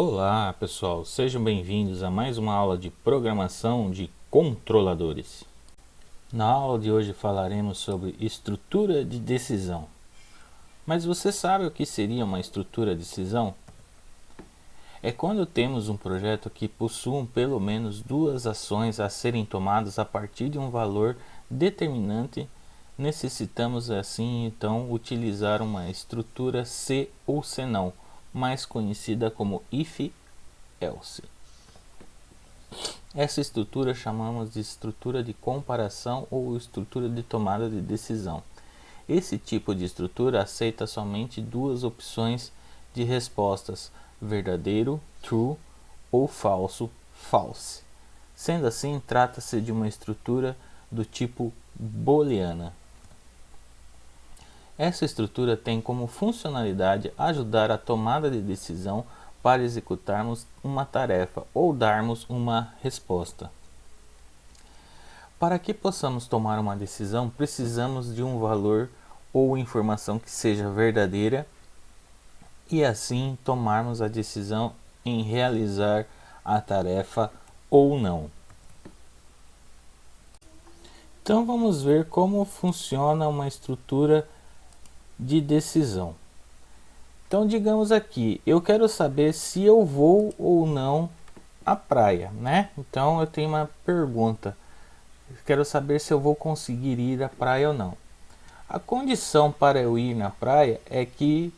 Olá pessoal, sejam bem-vindos a mais uma aula de programação de controladores. Na aula de hoje falaremos sobre estrutura de decisão. Mas você sabe o que seria uma estrutura de decisão? É quando temos um projeto que possui pelo menos duas ações a serem tomadas a partir de um valor determinante. Necessitamos assim então utilizar uma estrutura se ou senão, mais conhecida como if-else. Essa estrutura chamamos de estrutura de comparação ou estrutura de tomada de decisão. Esse tipo de estrutura aceita somente duas opções de respostas: verdadeiro, true, ou falso, false. Sendo assim, trata-se de uma estrutura do tipo booleana. Essa estrutura tem como funcionalidade ajudar a tomada de decisão para executarmos uma tarefa ou darmos uma resposta. Para que possamos tomar uma decisão, precisamos de um valor ou informação que seja verdadeira e assim tomarmos a decisão em realizar a tarefa ou não. Então vamos ver como funciona uma estrutura de decisão. Então digamos aqui, eu quero saber se eu vou ou não à praia, né? Então eu tenho uma pergunta, quero saber se eu vou conseguir ir à praia ou não. A condição para eu ir na praia é que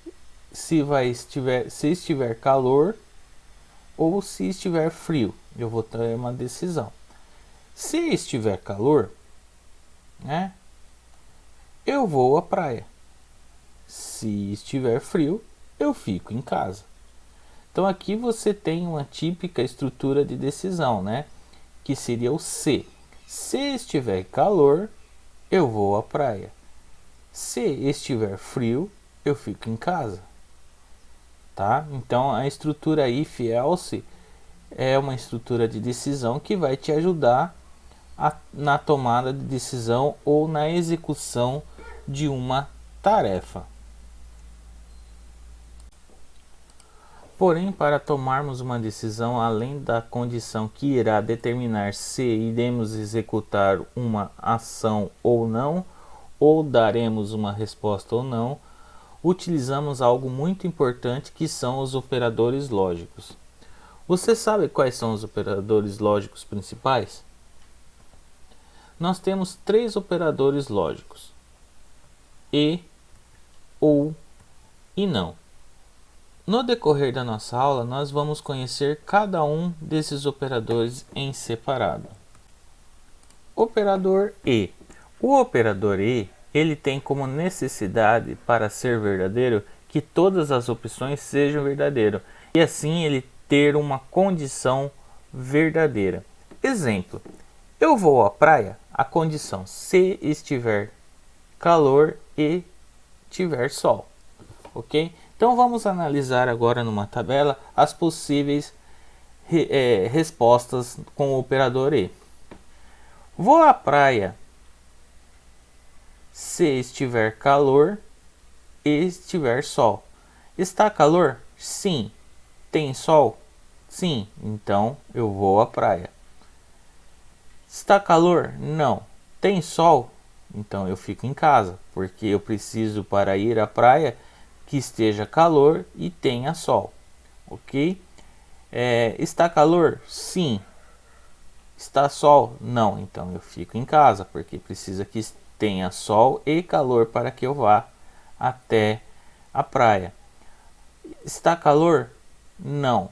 se estiver calor ou se estiver frio, eu vou ter uma decisão. Se estiver calor, né, eu vou à praia. Se estiver frio, eu fico em casa. Então aqui você tem uma típica estrutura de decisão, né? Que seria o se. Se estiver calor, eu vou à praia. Se estiver frio, eu fico em casa. Tá? Então a estrutura if-else é uma estrutura de decisão que vai te ajudar na tomada de decisão ou na execução de uma tarefa. Porém, para tomarmos uma decisão, além da condição que irá determinar se iremos executar uma ação ou não, ou daremos uma resposta ou não, utilizamos algo muito importante que são os operadores lógicos. Você sabe quais são os operadores lógicos principais? Nós temos três operadores lógicos: e, ou e não. No decorrer da nossa aula, nós vamos conhecer cada um desses operadores em separado. Operador e. O operador e, ele tem como necessidade para ser verdadeiro que todas as opções sejam verdadeiras e assim ele ter uma condição verdadeira. Exemplo: eu vou à praia, a condição se estiver calor e tiver sol, ok? Então vamos analisar agora numa tabela as possíveis respostas com o operador e. Vou à praia se estiver calor e estiver sol. Está calor? Sim. Tem sol? Sim. Então eu vou à praia. Está calor? Não. Tem sol? Então eu fico em casa, porque eu preciso para ir à praia que esteja calor e tenha sol, ok? Está calor? Sim. Está sol? Não. Então eu fico em casa, porque precisa que tenha sol e calor para que eu vá até a praia. Está calor? Não.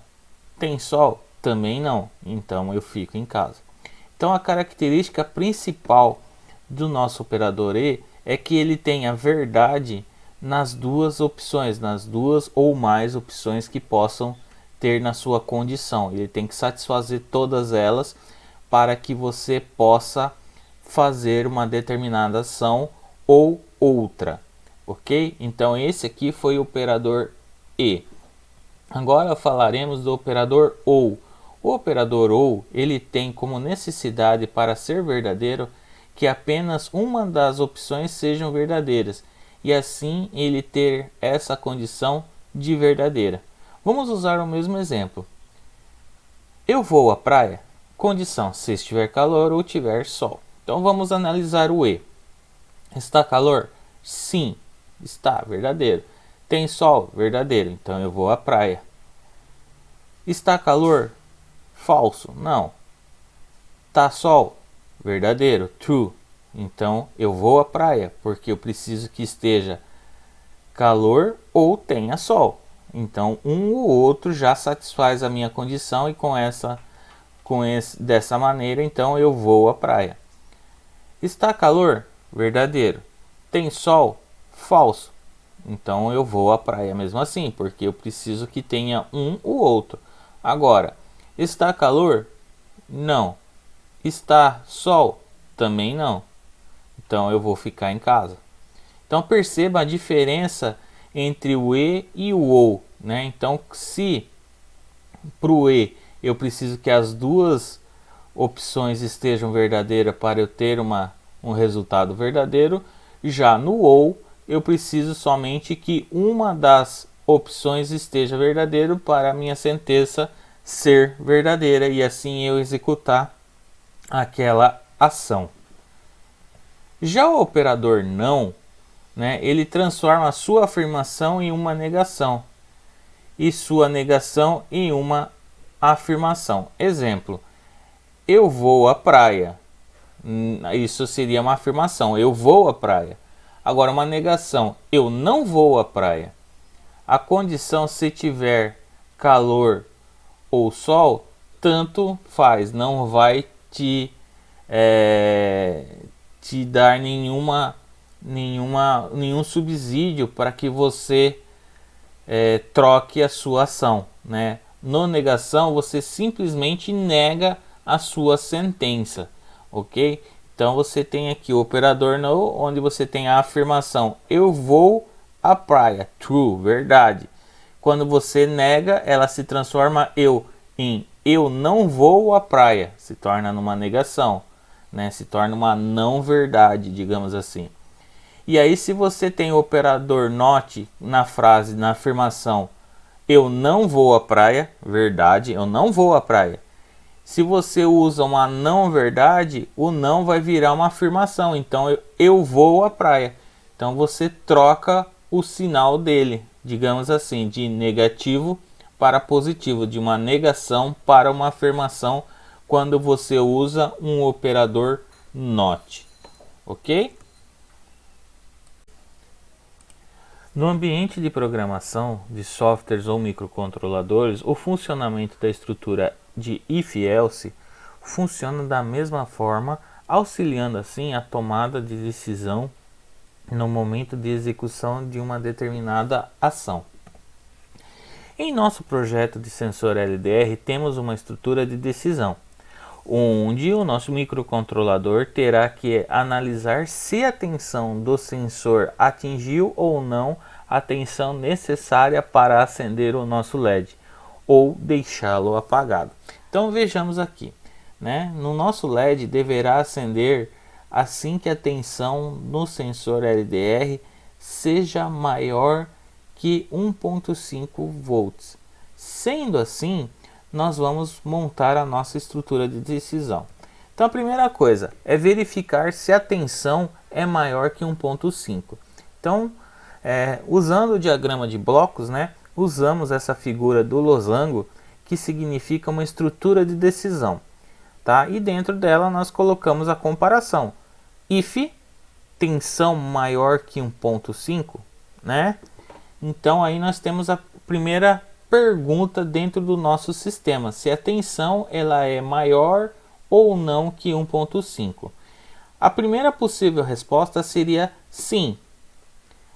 Tem sol? Também não. Então eu fico em casa. Então a característica principal do nosso operador e é que ele tem a verdade nas duas opções, nas duas ou mais opções que possam ter na sua condição. Ele tem que satisfazer todas elas para que você possa fazer uma determinada ação ou outra, ok? Então esse aqui foi o operador e. Agora falaremos do operador ou. O operador ou, ele tem como necessidade para ser verdadeiro que apenas uma das opções sejam verdadeiras e assim ele ter essa condição de verdadeira. Vamos usar o mesmo exemplo. Eu vou à praia. Condição: se estiver calor ou tiver sol. Então vamos analisar o E. Está calor? Sim, está, verdadeiro. Tem sol? Verdadeiro. Então eu vou à praia. Está calor? Falso, não. Tá sol? Verdadeiro, true. Então eu vou à praia, porque eu preciso que esteja calor ou tenha sol. Então um ou outro já satisfaz a minha condição e dessa maneira então eu vou à praia. Está calor? Verdadeiro. Tem sol? Falso. Então eu vou à praia mesmo assim, porque eu preciso que tenha um ou outro. Agora, está calor? Não. Está sol? Também não. Então eu vou ficar em casa. Então perceba a diferença entre o E e o OU, né? Então se para o E eu preciso que as duas opções estejam verdadeiras para eu ter um resultado verdadeiro, já no OU eu preciso somente que uma das opções esteja verdadeiro para a minha sentença ser verdadeira e assim eu executar aquela ação. Já o operador não, né, ele transforma a sua afirmação em uma negação e sua negação em uma afirmação. Exemplo: eu vou à praia. Isso seria uma afirmação, eu vou à praia. Agora uma negação: eu não vou à praia. A condição: se tiver calor ou sol, tanto faz, não vai te dar nenhum subsídio para que você troque a sua ação, né? No negação você simplesmente nega a sua sentença, ok? Então você tem aqui o operador no, onde você tem a afirmação eu vou à praia, true, verdade. Quando você nega, ela se transforma em eu não vou à praia, se torna numa negação, né? Se torna uma não verdade, digamos assim. E aí se você tem o operador not na frase, na afirmação eu não vou à praia, verdade, eu não vou à praia. Se você usa uma não verdade, o não vai virar uma afirmação, então eu vou à praia. Então você troca o sinal dele, digamos assim, de negativo para positivo, de uma negação para uma afirmação, quando você usa um operador not, ok? No ambiente de programação de softwares ou microcontroladores, o funcionamento da estrutura de if-else funciona da mesma forma, auxiliando assim a tomada de decisão no momento de execução de uma determinada ação. Em nosso projeto de sensor LDR temos uma estrutura de decisão, onde o nosso microcontrolador terá que analisar se a tensão do sensor atingiu ou não a tensão necessária para acender o nosso LED ou deixá-lo apagado. Então vejamos aqui, né? No nosso LED deverá acender assim que a tensão no sensor LDR seja maior que 1.5 volts. Sendo assim, nós vamos montar a nossa estrutura de decisão. Então a primeira coisa é verificar se a tensão é maior que 1.5. Então, usando o diagrama de blocos, né, usamos essa figura do losango, que significa uma estrutura de decisão, tá? E dentro dela nós colocamos a comparação. If tensão maior que 1.5, né? Então aí nós temos a primeira pergunta dentro do nosso sistema, se a tensão ela é maior ou não que 1.5. A primeira possível resposta seria sim.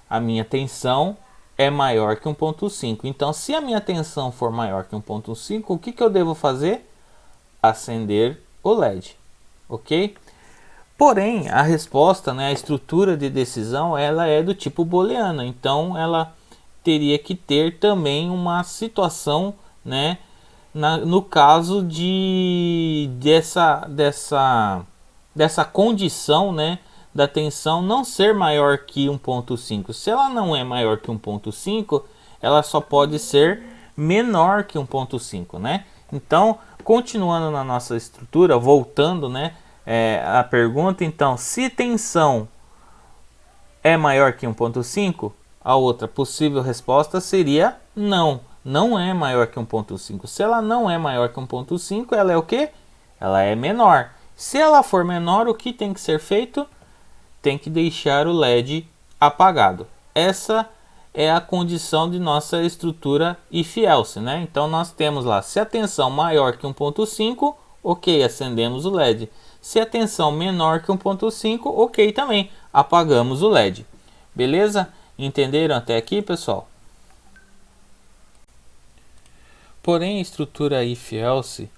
A minha tensão é maior que 1.5. Então, se a minha tensão for maior que 1.5, o que eu devo fazer? Acender o LED, ok? Porém, a resposta, né, a estrutura de decisão, ela é do tipo booleano. Então, ela teria que ter também uma situação, né, no caso dessa condição, né, da tensão não ser maior que 1.5. Se ela não é maior que 1.5, ela só pode ser menor que 1.5, né? Então, continuando na nossa estrutura, voltando, né, a pergunta, então, se tensão é maior que 1.5, a outra possível resposta seria não, não é maior que 1.5. Se ela não é maior que 1.5, ela é o quê? Ela é menor. Se ela for menor, o que tem que ser feito? Tem que deixar o LED apagado. Essa é a condição de nossa estrutura if else, né? Então nós temos lá, se a tensão maior que 1.5, ok, acendemos o LED. Se a tensão menor que 1.5, ok também, apagamos o LED. Beleza? Entenderam até aqui, pessoal? Porém, a estrutura if else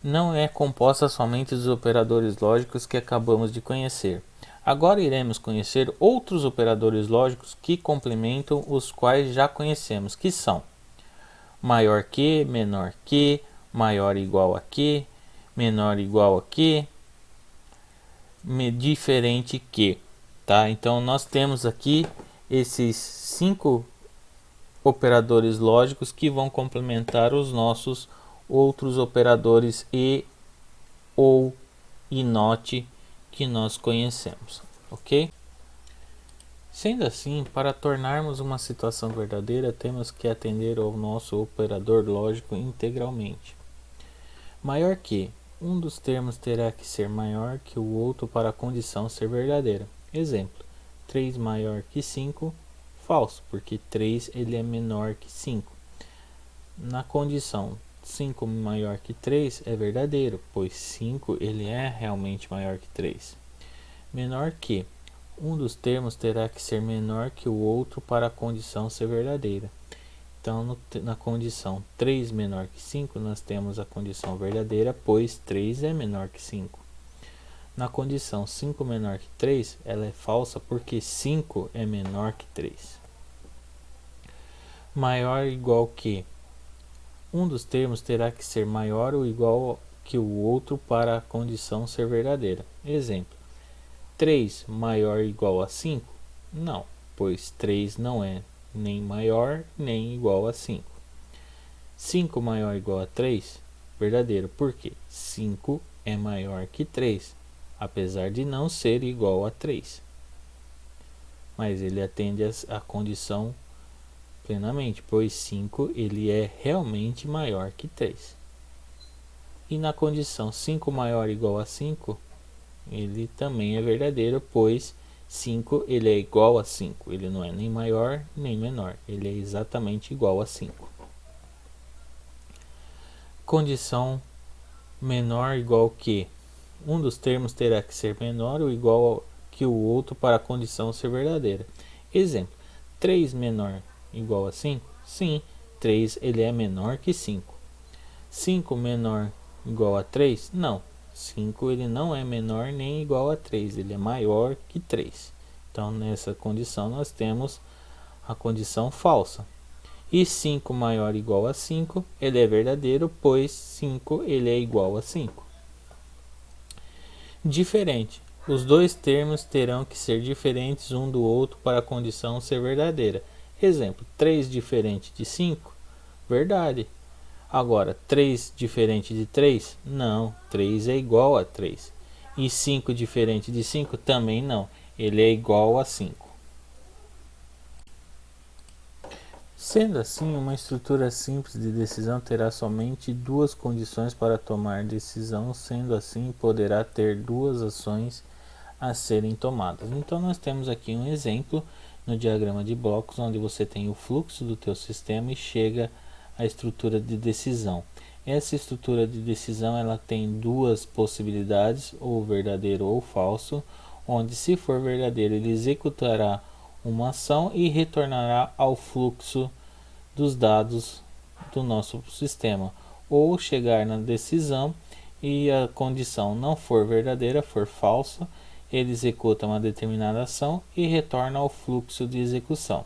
não é composta somente dos operadores lógicos que acabamos de conhecer. Agora iremos conhecer outros operadores lógicos que complementam os quais já conhecemos, que são maior que, menor que, maior igual a que, menor igual a que, diferente que, tá? Então nós temos aqui esses 5 operadores lógicos que vão complementar os nossos outros operadores e ou e not que nós conhecemos, ok? Sendo assim, para tornarmos uma situação verdadeira, temos que atender ao nosso operador lógico integralmente. Maior que, um dos termos terá que ser maior que o outro para a condição ser verdadeira. Exemplo, 3 maior que 5, falso, porque 3 ele é menor que 5. Na condição 5 maior que 3 é verdadeiro, pois 5 ele é realmente maior que 3. Menor que, um dos termos terá que ser menor que o outro para a condição ser verdadeira. Então, na condição 3 menor que 5, nós temos a condição verdadeira, pois 3 é menor que 5. Na condição 5 menor que 3, ela é falsa porque 5 é menor que 3. Maior ou igual que, um dos termos terá que ser maior ou igual que o outro para a condição ser verdadeira. Exemplo, 3 maior ou igual a 5? Não, pois 3 não é nem maior nem igual a 5. 5 maior ou igual a 3? Verdadeiro, porque 5 é maior que 3, apesar de não ser igual a 3. Mas ele atende a condição plenamente, pois 5 ele é realmente maior que 3. E na condição 5 maior ou igual a 5, ele também é verdadeiro, pois 5 ele é igual a 5. Ele não é nem maior nem menor, ele é exatamente igual a 5. Condição menor ou igual que, um dos termos terá que ser menor ou igual que o outro para a condição ser verdadeira. Exemplo, 3 menor igual a 5? Sim, 3 ele é menor que 5. 5 menor igual a 3? Não, 5 ele não é menor nem igual a 3, ele é maior que 3. Então, nessa condição, nós temos a condição falsa. E 5 maior ou igual a 5, ele é verdadeiro, pois 5 ele é igual a 5. Diferente. Os dois termos terão que ser diferentes um do outro para a condição ser verdadeira. Exemplo, 3 diferente de 5? Verdade. Agora, 3 diferente de 3? Não, 3 é igual a 3. E 5 diferente de 5? Também não, ele é igual a 5. Sendo assim, uma estrutura simples de decisão terá somente duas condições para tomar decisão, sendo assim, poderá ter duas ações a serem tomadas. Então, nós temos aqui um exemplo no diagrama de blocos, onde você tem o fluxo do teu sistema e chega à estrutura de decisão. Essa estrutura de decisão ela tem duas possibilidades, ou verdadeiro ou falso, onde se for verdadeiro ele executará uma ação e retornará ao fluxo dos dados do nosso sistema, ou chegar na decisão e a condição não for verdadeira, for falsa, ele executa uma determinada ação e retorna ao fluxo de execução.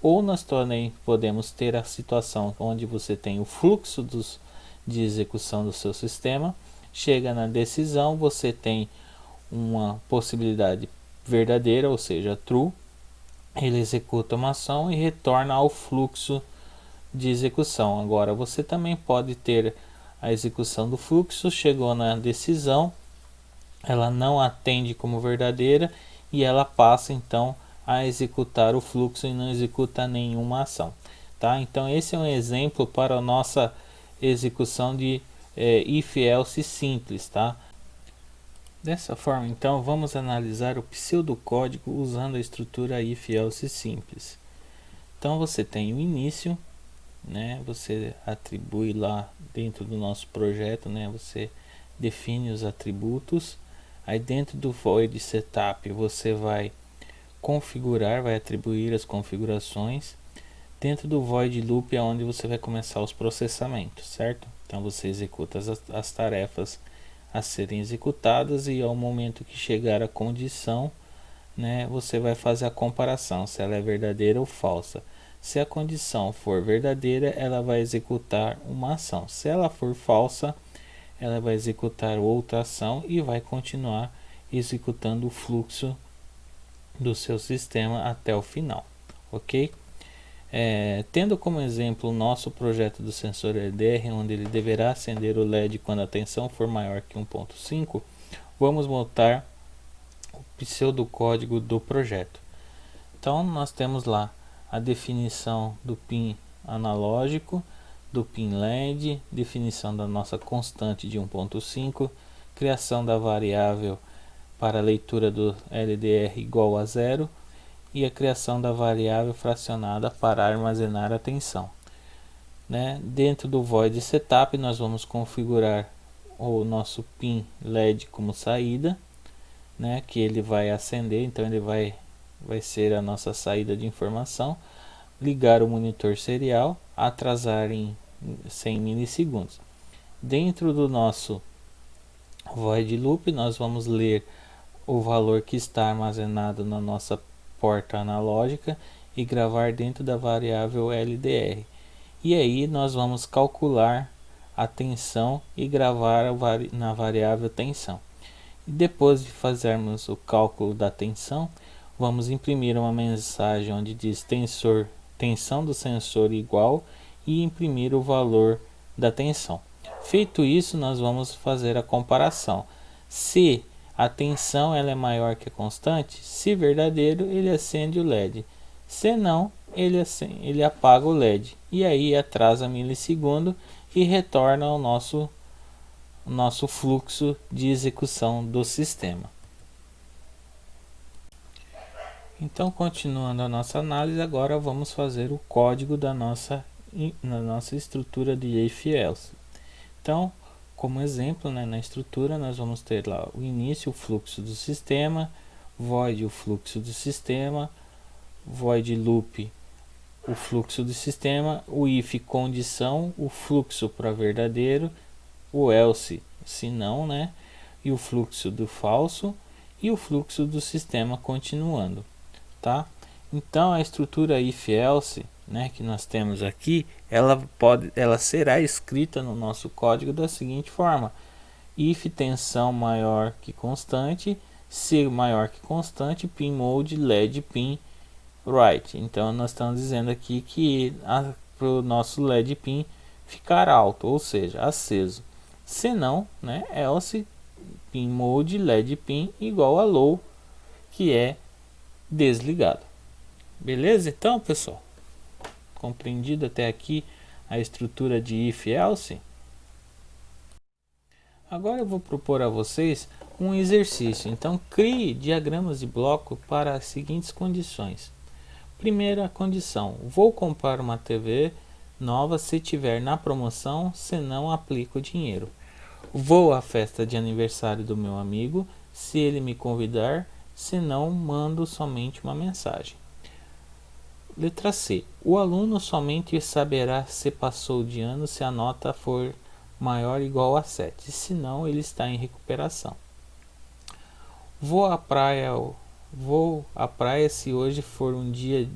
Ou nós também podemos ter a situação onde você tem o fluxo de execução do seu sistema, chega na decisão, você tem uma possibilidade verdadeira, ou seja, true, ele executa uma ação e retorna ao fluxo de execução. Agora você também pode ter a execução do fluxo, chegou na decisão, ela não atende como verdadeira e ela passa então a executar o fluxo e não executa nenhuma ação. Tá? Então esse é um exemplo para a nossa execução de if else simples. Tá? Dessa forma, então, vamos analisar o pseudocódigo usando a estrutura if else simples. Então você tem o início, né? Você atribui lá dentro do nosso projeto, né? Você define os atributos. Aí dentro do void setup você vai configurar, vai atribuir as configurações. Dentro do void loop é onde você vai começar os processamentos, certo? Então você executa as tarefas a serem executadas e ao momento que chegar a condição, né, você vai fazer a comparação se ela é verdadeira ou falsa. Se a condição for verdadeira, ela vai executar uma ação. Se ela for falsa, ela vai executar outra ação e vai continuar executando o fluxo do seu sistema até o final, ok? Tendo como exemplo o nosso projeto do sensor LDR, onde ele deverá acender o LED quando a tensão for maior que 1.5, vamos montar o pseudocódigo do projeto. Então nós temos lá a definição do pin analógico, do pin LED, definição da nossa constante de 1.5, criação da variável para a leitura do LDR igual a 0 e a criação da variável fracionada para armazenar a tensão. Né? Dentro do void setup nós vamos configurar o nosso pin LED como saída, né? Que ele vai acender, então ele vai ser a nossa saída de informação, ligar o monitor serial, atrasar em 100 milissegundos. Dentro do nosso void loop nós vamos ler o valor que está armazenado na nossa porta analógica e gravar dentro da variável LDR. E aí nós vamos calcular a tensão e gravar na variável tensão. E depois de fazermos o cálculo da tensão, vamos imprimir uma mensagem onde diz tensão do sensor igual e imprimir o valor da tensão. Feito isso, nós vamos fazer a comparação. Se a tensão ela é maior que a constante, se verdadeiro, ele acende o LED. Se não, ele apaga o LED. E aí atrasa milissegundo e retorna ao nosso fluxo de execução do sistema. Então, continuando a nossa análise, agora vamos fazer o código na nossa estrutura de if else. Então, como exemplo, né, na estrutura nós vamos ter lá o início, o fluxo do sistema, void, o fluxo do sistema, void loop, o fluxo do sistema, o if condição, o fluxo para verdadeiro, o else se não, né, e o fluxo do falso e o fluxo do sistema continuando, tá? Então a estrutura if else, né, que nós temos aqui, ela será escrita no nosso código da seguinte forma: if tensão maior que constante, se maior que constante, pin mode LED pin right. Então nós estamos dizendo aqui que para o nosso LED pin ficar alto, ou seja, aceso. Se não, né, else pin mode LED pin igual a low, que é desligado. Beleza? Então, pessoal, compreendido até aqui a estrutura de if else? Agora eu vou propor a vocês um exercício. Então, crie diagramas de bloco para as seguintes condições. Primeira condição: vou comprar uma TV nova se tiver na promoção, senão aplico dinheiro. Vou à festa de aniversário do meu amigo se ele me convidar, senão mando somente uma mensagem. Letra C. O aluno somente saberá se passou de ano se a nota for maior ou igual a 7, senão ele está em recuperação. Vou à praia se hoje for um dia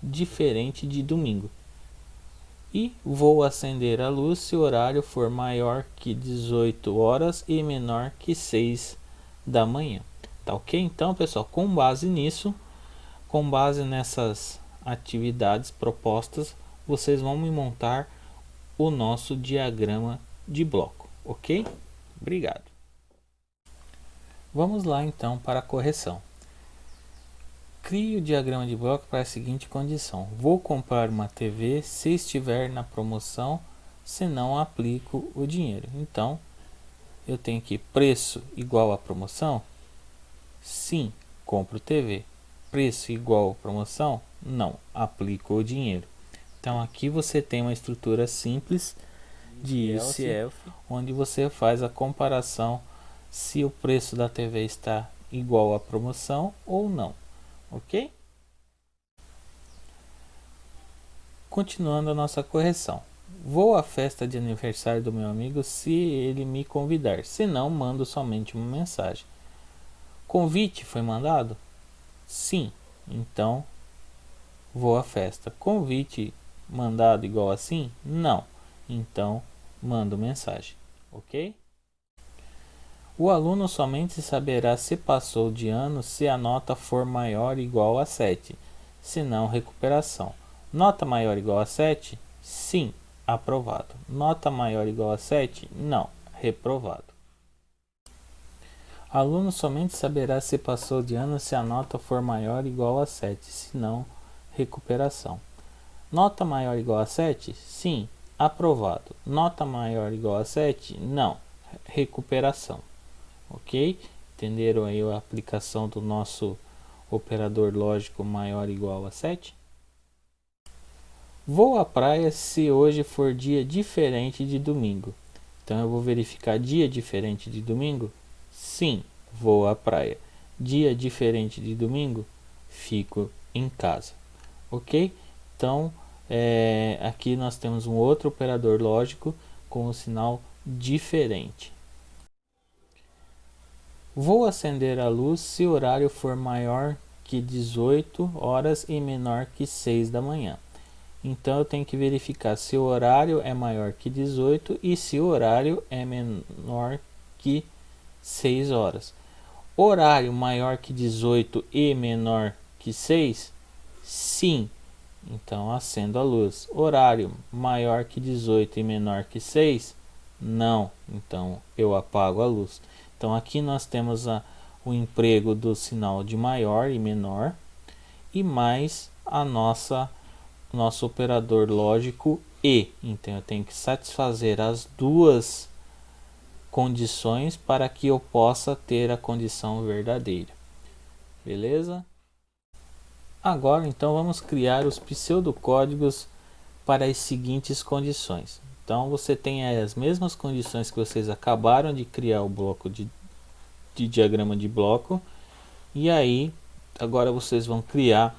diferente de domingo. E vou acender a luz se o horário for maior que 18 horas e menor que 6 da manhã. Tá ok? Então, pessoal, com base nisso, com base nessas atividades propostas, vocês vão me montar o nosso diagrama de bloco, ok? Obrigado. Vamos lá então para a correção. Crie o diagrama de bloco para a seguinte condição: vou comprar uma TV se estiver na promoção, se não aplico o dinheiro. Então, eu tenho aqui preço igual a promoção? Sim, compro TV. Preço igual a promoção? Não, aplico o dinheiro. Então aqui você tem uma estrutura simples de else, onde você faz a comparação se o preço da TV está igual à promoção ou não, ok? Continuando a nossa correção. Vou à festa de aniversário do meu amigo se ele me convidar, se não, mando somente uma mensagem. Convite foi mandado? Sim, então vou à festa. Convite mandado igual assim? Não, então mando mensagem, ok? O aluno somente saberá se passou de ano se a nota for maior ou igual a 7, se não, recuperação. Nota maior ou igual a 7? Sim, aprovado. Nota maior ou igual a 7? Não, reprovado. Aluno somente saberá se passou de ano se a nota for maior ou igual a 7, se não, recuperação. Nota maior ou igual a 7? Sim, aprovado. Nota maior ou igual a 7? Não, recuperação. Ok? Entenderam aí a aplicação do nosso operador lógico maior ou igual a 7? Vou à praia se hoje for dia diferente de domingo. Então eu vou verificar dia diferente de domingo? Sim, vou à praia. Dia diferente de domingo? Fico em casa. Ok? Então aqui nós temos um outro operador lógico com um sinal diferente. Vou acender a luz se o horário for maior que 18 horas e menor que 6 da manhã. Então eu tenho que verificar se o horário é maior que 18 e se o horário é menor que 6 horas. Horário maior que 18 e menor que 6? Sim. Então acendo a luz. Horário maior que 18 e menor que 6? Não. Então eu apago a luz. Então aqui nós temos o emprego do sinal de maior e menor e mais nosso operador lógico e. Então eu tenho que satisfazer as duas condições para que eu possa ter a condição verdadeira. Beleza? Agora então vamos criar os pseudocódigos para as seguintes condições. Então você tem as mesmas condições que vocês acabaram de criar o bloco de diagrama de bloco. E aí agora vocês vão criar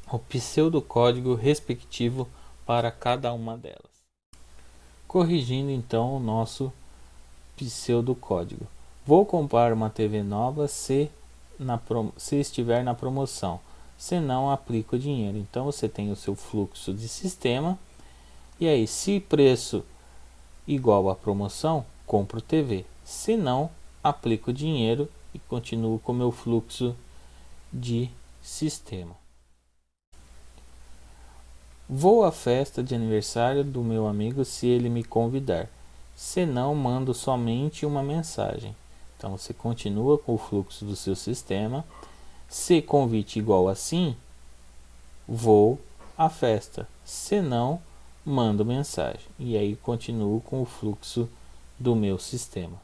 o pseudocódigo respectivo para cada uma delas. Corrigindo então o nosso pseudocódigo. Vou comprar uma TV nova se estiver na promoção. Se não, aplico o dinheiro. Então você tem o seu fluxo de sistema. E aí, se preço igual a promoção, compro TV. Se não, aplico o dinheiro e continuo com o meu fluxo de sistema. Vou à festa de aniversário do meu amigo se ele me convidar. Se não, mando somente uma mensagem. Então você continua com o fluxo do seu sistema. Se convite igual assim, vou à festa. Se não, mando mensagem. E aí continuo com o fluxo do meu sistema.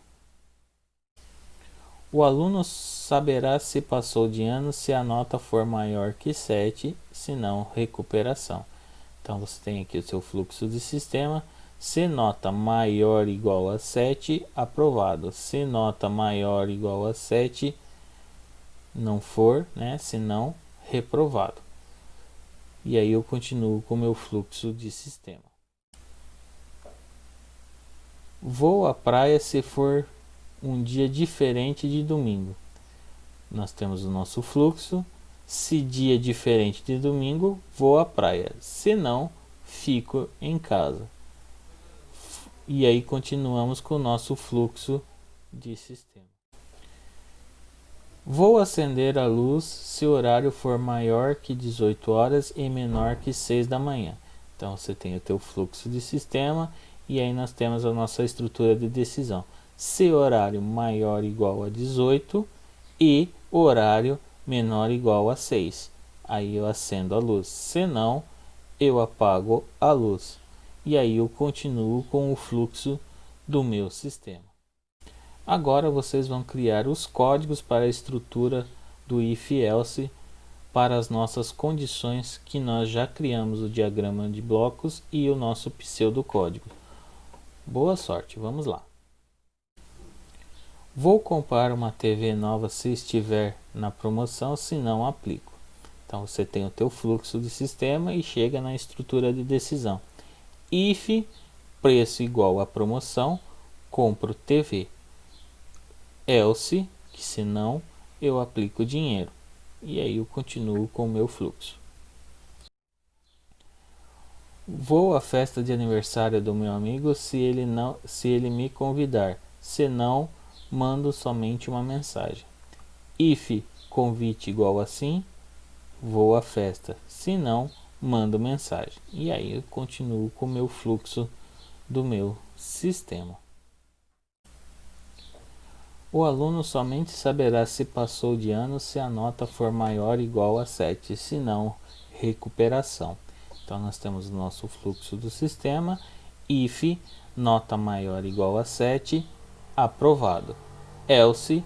O aluno saberá se passou de ano se a nota for maior que 7, se não, recuperação. Então você tem aqui o seu fluxo de sistema. Se nota maior ou igual a 7, aprovado. Se nota maior ou igual a 7, não for, né? Se não, reprovado. E aí eu continuo com o meu fluxo de sistema. Vou à praia se for um dia diferente de domingo. Nós temos o nosso fluxo. Se dia diferente de domingo, vou à praia. Se não, fico em casa. E aí continuamos com o nosso fluxo de sistema. Vou acender a luz se o horário for maior que 18 horas e menor que 6 da manhã. Então você tem o teu fluxo de sistema e aí nós temos a nossa estrutura de decisão. Se horário maior ou igual a 18 e horário menor ou igual a 6. Aí eu acendo a luz. Se não, eu apago a luz. E aí eu continuo com o fluxo do meu sistema. Agora vocês vão criar os códigos para a estrutura do if-else para as nossas condições que nós já criamos o diagrama de blocos e o nosso pseudocódigo. Boa sorte, vamos lá. Vou comprar uma TV nova se estiver na promoção, se não aplico. Então você tem o teu fluxo de sistema e chega na estrutura de decisão. If preço igual a promoção, compro TV. Else, que se não, eu aplico dinheiro. E aí eu continuo com o meu fluxo. Vou à festa de aniversário do meu amigo se ele me convidar. Se não, mando somente uma mensagem. If convite igual assim, vou à festa. Se não, mando mensagem. E aí eu continuo com o meu fluxo do meu sistema. O aluno somente saberá se passou de ano se a nota for maior ou igual a 7, se não, recuperação. Então nós temos o nosso fluxo do sistema, if nota maior ou igual a 7, aprovado, else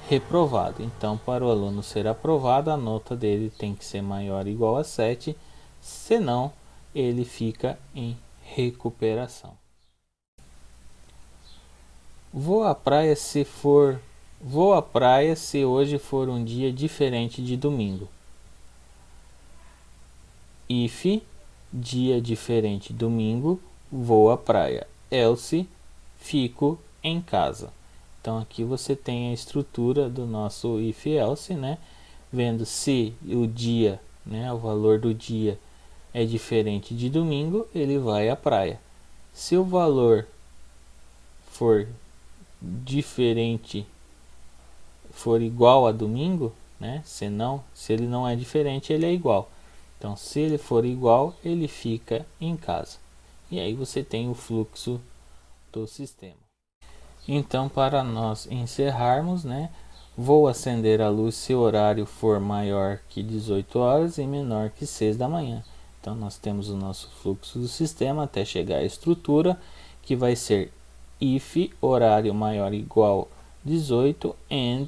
reprovado. Então para o aluno ser aprovado, a nota dele tem que ser maior ou igual a 7, senão ele fica em recuperação. Vou à praia se hoje for um dia diferente de domingo. If dia diferente domingo, vou à praia. Else fico em casa. Então aqui você tem a estrutura do nosso if else, né? Vendo se o dia, né, o valor do dia é diferente de domingo, ele vai à praia. Se o valor for diferente, for igual a domingo, né? Se ele não é diferente, ele é igual. Então, se ele for igual, ele fica em casa. E aí você tem o fluxo do sistema. Então, para nós encerrarmos, né? Vou acender a luz se o horário for maior que 18 horas e menor que 6 da manhã. Então, nós temos o nosso fluxo do sistema até chegar à estrutura, que vai ser if horário maior ou igual a 18 and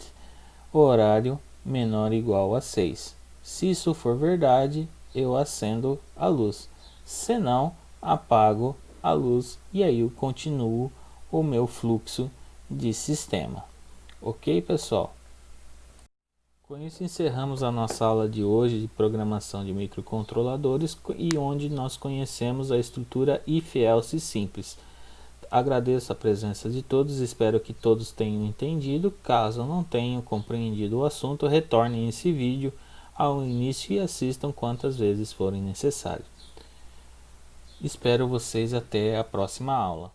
horário menor ou igual a 6. Se isso for verdade, eu acendo a luz. Se não, apago a luz e aí eu continuo o meu fluxo de sistema. Ok, pessoal? Com isso encerramos a nossa aula de hoje de programação de microcontroladores e onde nós conhecemos a estrutura if-else simples. Agradeço a presença de todos, espero que todos tenham entendido. Caso não tenham compreendido o assunto, retornem esse vídeo ao início e assistam quantas vezes forem necessário. Espero vocês até a próxima aula.